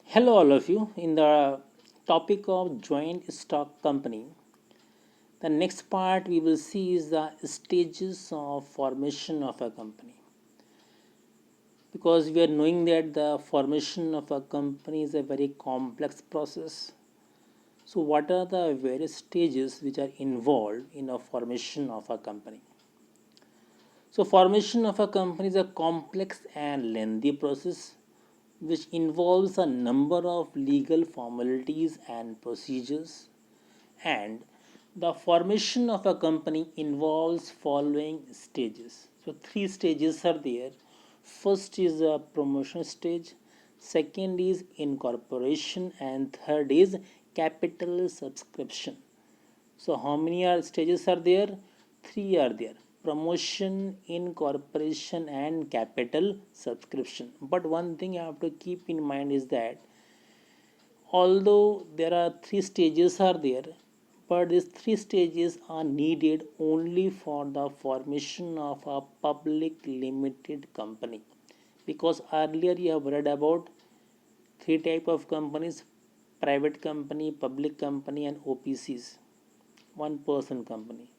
Hello, all of you. In the topic of joint stock company, the next part we will see is the stages of formation of a company. Because we are knowing that the formation of a company is a very complex process. So, what are the various stages which are involved in a formation of a company? So, formation of a company is a complex and lengthy process which involves a number of legal formalities and procedures, and the formation of a company involves following stages. So three stages are there. First is a promotion stage, second is incorporation, and third is capital subscription. So how many are stages are there? Three are there: promotion, incorporation, and capital subscription. But one thing you have to keep in mind is that although there are three stages are there, but these three stages are needed only for the formation of a public limited company. Because earlier you have read about three type of companies: private company, public company, and OPCs, one person company.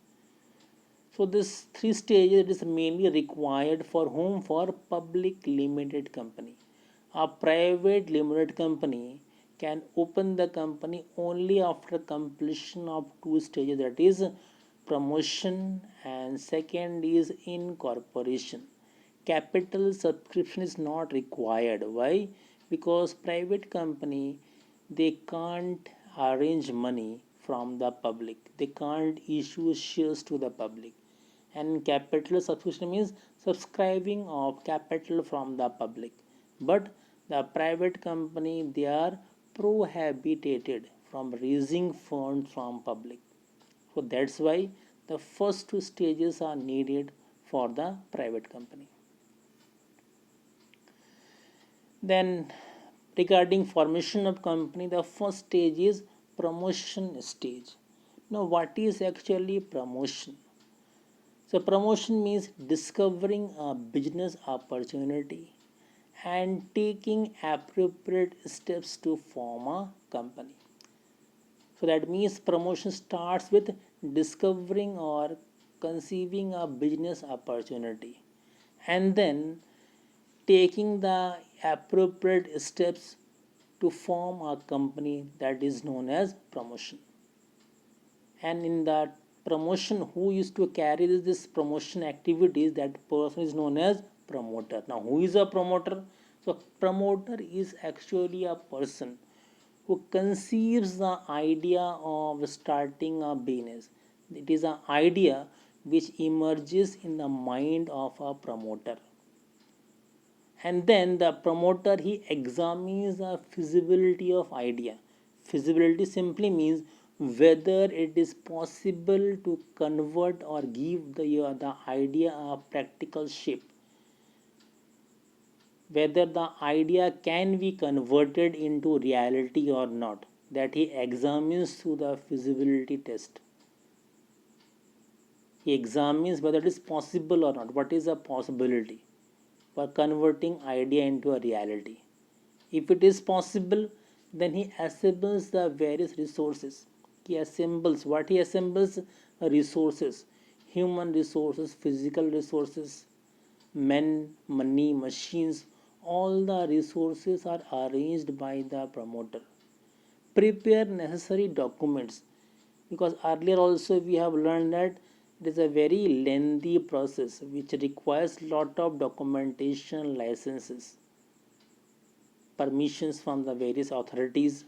So this three stages is mainly required for whom? For public limited company. A private limited company can open the company only after completion of two stages, that is promotion and second is incorporation. Capital subscription is not required. Why? Because private company, they can't arrange money from the public, they can't issue shares to the public. And capital subscription means subscribing of capital from the public. But the private company, they are prohibited from raising funds from public. So that's why the first two stages are needed for the private company. Then regarding formation of company, the first stage is promotion stage. Now what is actually promotion? So promotion means discovering a business opportunity and taking appropriate steps to form a company. So that means promotion starts with discovering or conceiving a business opportunity and then taking the appropriate steps to form a company, that is known as promotion. And in that promotion, who used to carry this promotion activities, that person is known as promoter. Now who is a promoter? So promoter is actually a person who conceives the idea of starting a business. It is an idea which emerges in the mind of a promoter, and then the promoter, he examines the feasibility of idea. Feasibility simply means whether it is possible to convert or give the idea a practical shape, whether the idea can be converted into reality or not, that he examines through the feasibility test. He examines whether it is possible or not, what is the possibility for converting idea into a reality. If it is possible, then he assembles the various resources. He assembles what he assembles: resources, human resources, physical resources, men, money, machines. All the resources are arranged by the promoter. Prepare necessary documents, because earlier also we have learned that it is a very lengthy process which requires lot of documentation, licenses, permissions from the various authorities.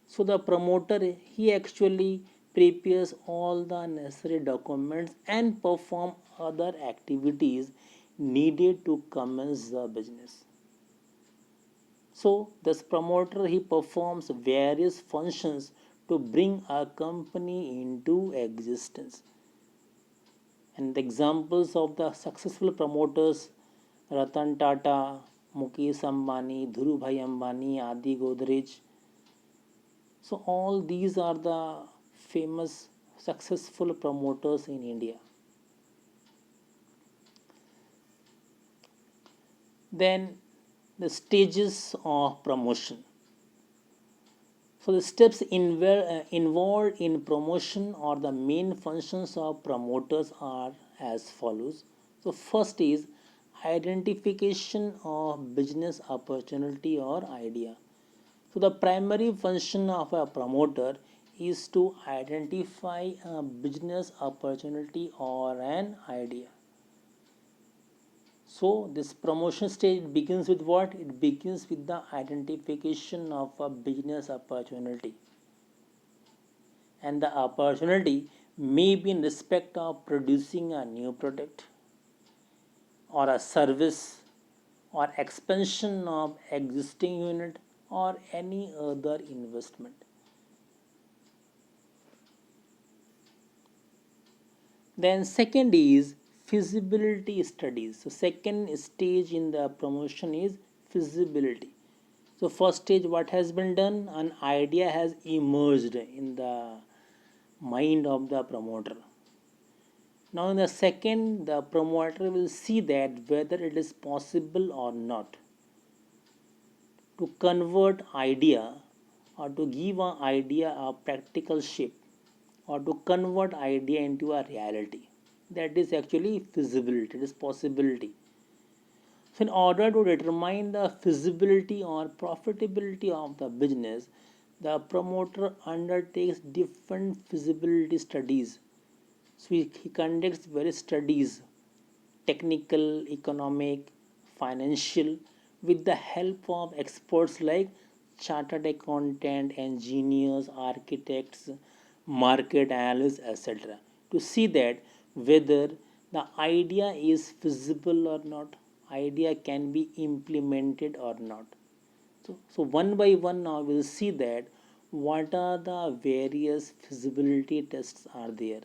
So the promoter, he actually prepares all the necessary documents and perform other activities needed to commence the business. So this promoter, he performs various functions to bring a company into existence. And the examples of the successful promoters: Ratan Tata, Mukesh Ambani, Dhirubhai Ambani, Adi Godrej. So all these are the famous successful promoters in India. Then the stages of promotion. So the steps involved in promotion or the main functions of promoters are as follows. So first is identification of business opportunity or idea. So the primary function of a promoter is to identify a business opportunity or an idea. So this promotion stage begins with what? It begins with the identification of a business opportunity. And the opportunity may be in respect of producing a new product or a service or expansion of existing unit or any other investment. Then second is feasibility studies. So second stage in the promotion is feasibility. So first stage, what has been done? An idea has emerged in the mind of the promoter. Now in the second, the promoter will see that whether it is possible or not to convert idea or to give an idea a practical shape or to convert idea into a reality. That is actually feasibility, it is possibility. So in order to determine the feasibility or profitability of the business, the promoter undertakes different feasibility studies. So he conducts various studies, technical, economic, financial, with the help of experts like chartered accountant, engineers, architects, market analysts, etc., to see that whether the idea is feasible or not, idea can be implemented or not. So one by one now we'll see that what are the various feasibility tests are there.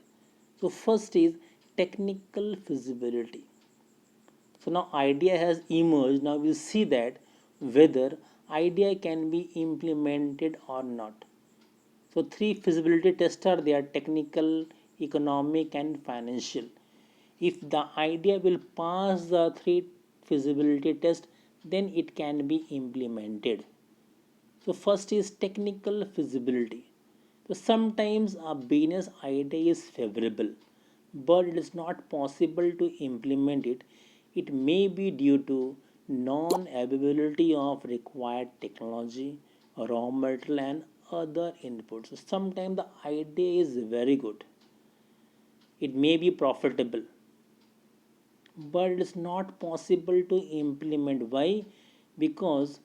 So first is technical feasibility. So now idea has emerged. Now we'll see that whether idea can be implemented or not. So three feasibility tests are there: technical, economic, and financial. If the idea will pass the three feasibility tests, then it can be implemented. So first is technical feasibility. So sometimes a business idea is favorable, but it is not possible to implement it. It may be due to non-availability of required technology, raw material, and other inputs. So sometimes the idea is very good. It may be profitable, but it is not possible to implement. Why? Because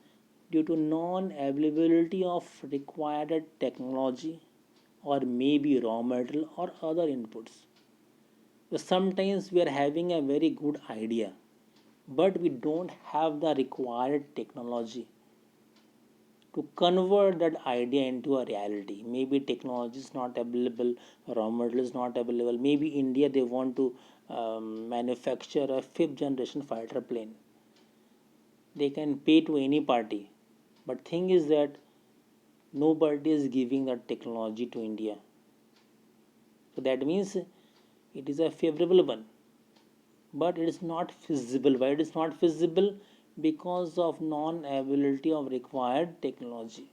due to non availability of required technology or maybe raw material or other inputs. So sometimes we are having a very good idea, but we don't have the required technology to convert that idea into a reality. Maybe technology is not available, raw material is not available. Maybe India they want to manufacture a fifth generation fighter plane. They can pay to any party, but thing is that nobody is giving that technology to India. So that means it is a favorable one, but it is not feasible. Why it is not feasible? Because of non-availability of required technology.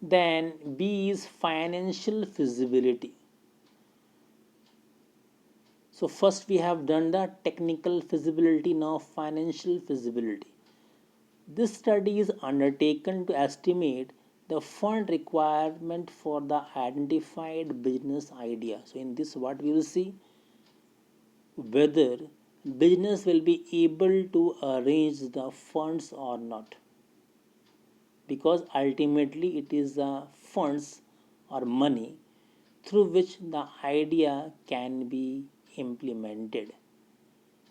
Then B is financial feasibility. So first we have done the technical feasibility, now financial feasibility. This study is undertaken to estimate the fund requirement for the identified business idea. So in this what we will see, whether business will be able to arrange the funds or not, because ultimately it is the funds or money through which the idea can be implemented.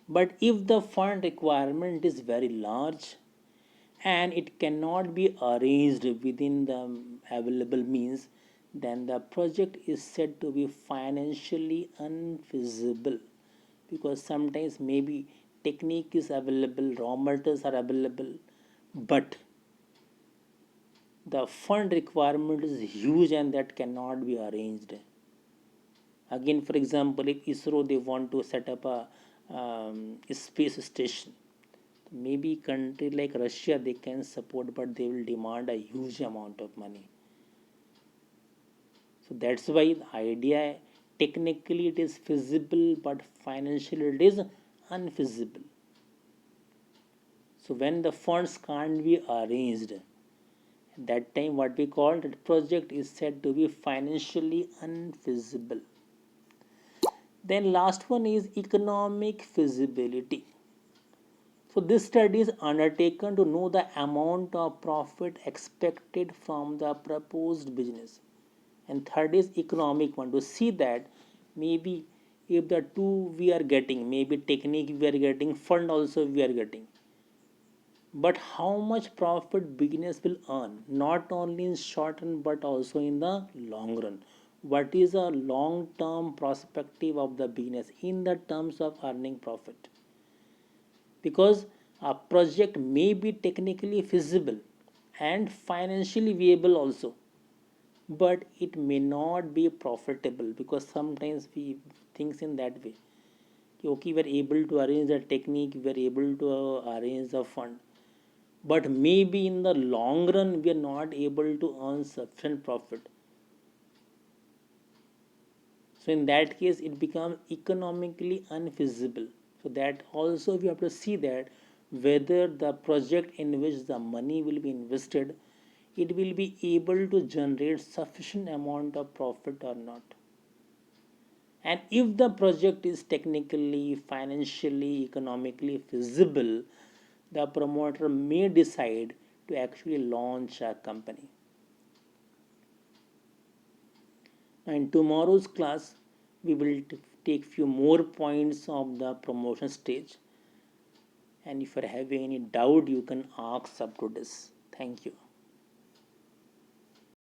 But if the fund requirement is very large and it cannot be arranged within the available means, then the project is said to be financially unfeasible, because sometimes maybe technique is available, raw materials are available, but the fund requirement is huge and that cannot be arranged. Again, for example, if ISRO they want to set up a space station, Maybe country like Russia they can support, but they will demand a huge amount of money. So that's why the idea, technically it is feasible, but financially it is unfeasible. So when the funds can't be arranged, at that time what we call that project is said to be financially unfeasible. Then last one is economic feasibility. So this study is undertaken to know the amount of profit expected from the proposed business. And third is economic one, to see that maybe if the two we are getting, maybe technique we are getting, fund also we are getting, but how much profit business will earn, not only in short run but also in the long run. What is a long term perspective of the business in the terms of earning profit? Because a project may be technically feasible and financially viable also, but it may not be profitable, because sometimes we think in that way. Okay, we are able to arrange the technique, we are able to arrange the fund, but maybe in the long run we are not able to earn sufficient profit. So in that case it becomes economically unfeasible. So that also we have to see that whether the project in which the money will be invested, it will be able to generate sufficient amount of profit or not. And if the project is technically, financially, economically feasible, the promoter may decide to actually launch a company. Now in tomorrow's class, we will take few more points of the promotion stage. And if you are having any doubt, you can ask up to this. Thank you.